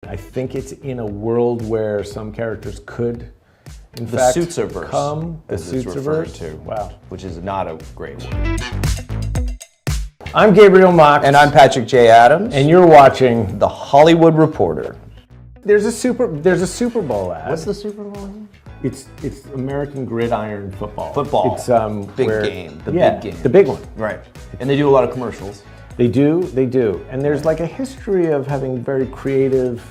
I think it's in a world where some characters could, in fact, Suitserverse come. The as it's referred Suitserverse? to. Wow. Which is not a great word. I'm Gabriel Macht. And I'm Patrick J. Adams. And you're watching The Hollywood Reporter. There's a Super Bowl ad. What's the Super Bowl? It's American gridiron football. Football. It's big game. Big game. The big one. Right. And they do a lot of commercials. They do. And there's like a history of having very creative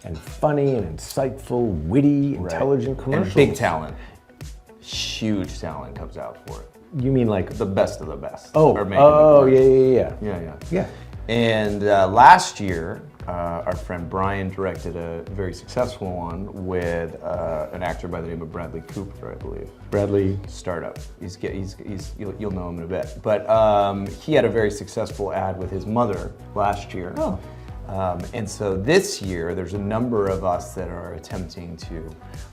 and funny and insightful, witty, intelligent commercials. And big talent. Huge talent comes out for it. You mean like the best of the best? Yeah. And last year, our friend Brian directed a very successful one with an actor by the name of Bradley Cooper, I believe. Bradley Startup. You'll know him in a bit. But he had a very successful ad with his mother last year. Oh. And so this year, there's a number of us that are attempting to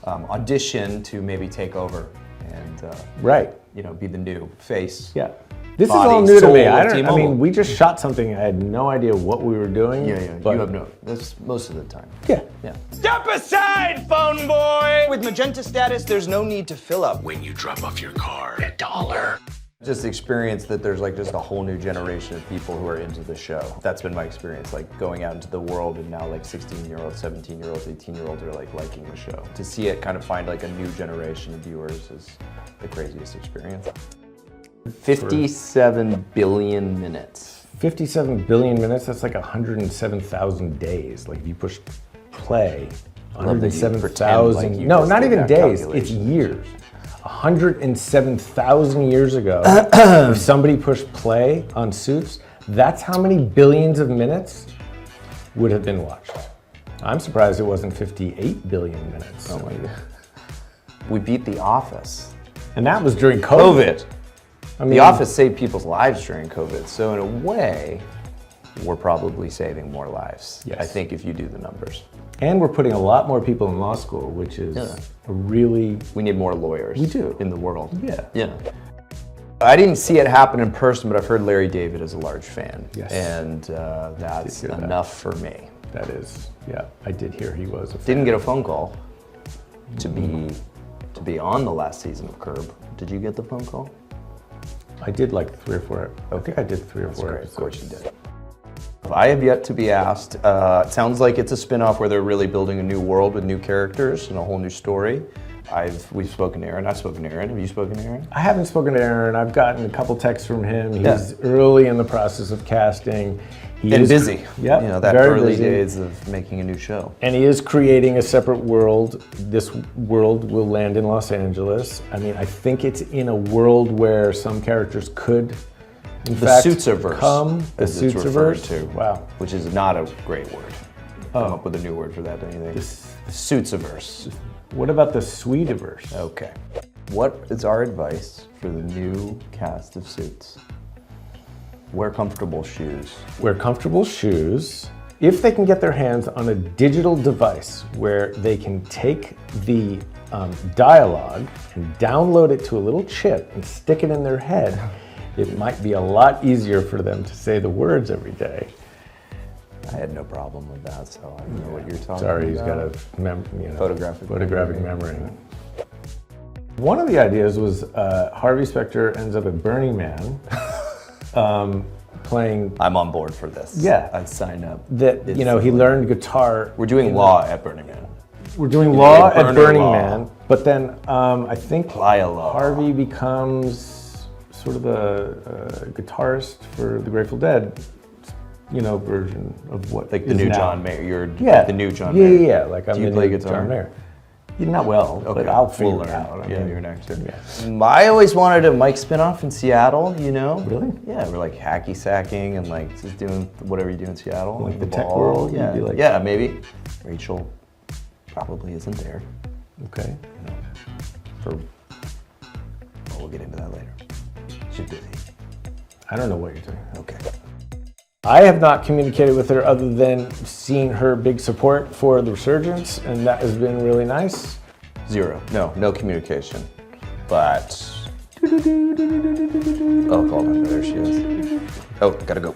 audition to maybe take over and be the new face. Yeah. This body, is all new to me. soul of We just shot something. I had no idea what we were doing. Yeah. But You have no. That's most of the time. Yeah. Step aside, phone boy! With magenta status, there's no need to fill up. When you drop off your car, $1. Just the experience that there's like just a whole new generation of people who are into the show. That's been my experience, like going out into the world, and now like 16-year-olds, 17-year-olds, 18-year-olds are like liking the show. To see it kind of find like a new generation of viewers is the craziest experience. 57 billion minutes. 57 billion minutes, that's like 107,000 days. Like if you push play, 107,000, no, not even days, it's years. 107,000 years ago, if somebody pushed play on Suits, that's how many billions of minutes would have been watched. I'm surprised it wasn't 58 billion minutes. Oh my God. We beat The Office. And that was during COVID. I mean, The Office saved people's lives during COVID, so in a way, we're probably saving more lives. Yes. I think if you do the numbers. And we're putting a lot more people in law school, which is a really... We need more lawyers. We do. In the world. Yeah. I didn't see it happen in person, but I've heard Larry David is a large fan. Yes. And that's enough for me. That is, yeah. I did hear he was a fan. Didn't get a phone call to be on the last season of Curb. Did you get the phone call? I did like 3 or 4. I think I did 3 or 4 episodes. Of course you did. I have yet to be asked. It sounds like it's a spin-off where they're really building a new world with new characters and a whole new story. We've spoken to Aaron. I've spoken to Aaron. Have you spoken to Aaron? I haven't spoken to Aaron. I've gotten a couple texts from him. He's early in the process of casting. He is busy. Yeah, that early days of making a new show. And he is creating a separate world. This world will land in Los Angeles. I mean, I think it's in a world where some characters could, in fact, Suitserverse, come. The as it's referred to. Wow. Which is not a great word. Come up with a new word for that, don't you think? The Suitserverse. What about the Sweetiverse? Okay. What is our advice for the new cast of Suits? Wear comfortable shoes. Wear comfortable shoes. If they can get their hands on a digital device where they can take the dialogue and download it to a little chip and stick it in their head, it might be a lot easier for them to say the words every day. I had no problem with that, so I don't know what you're talking about. Sorry, he's got a photographic memory. One of the ideas was Harvey Specter ends up at Burning Man playing... I'm on board for this. Yeah. I'd sign up. He learned guitar. We're doing law at Burning Man. We're doing law at Burning Man, but then I think law. Harvey becomes sort of the guitarist for the Grateful Dead, version of what like the new now. John Mayer. You're the new John Mayer. Yeah. Like I'm Do you play guitar? John Mayer. Not well, but I'll figure it out. Yeah, you're an actor. Yeah. I always wanted a Mike spinoff in Seattle, Really? Yeah, we're like hacky sacking and like just doing whatever you do in Seattle. Like the tech world? Yeah, maybe. Rachel probably isn't there. Okay. We'll get into that later. She's busy. I don't know what you're doing. Okay. I have not communicated with her other than seeing her big support for the resurgence, and that has been really nice. Zero. No communication. But... Oh, call her. There she is. Oh, gotta go.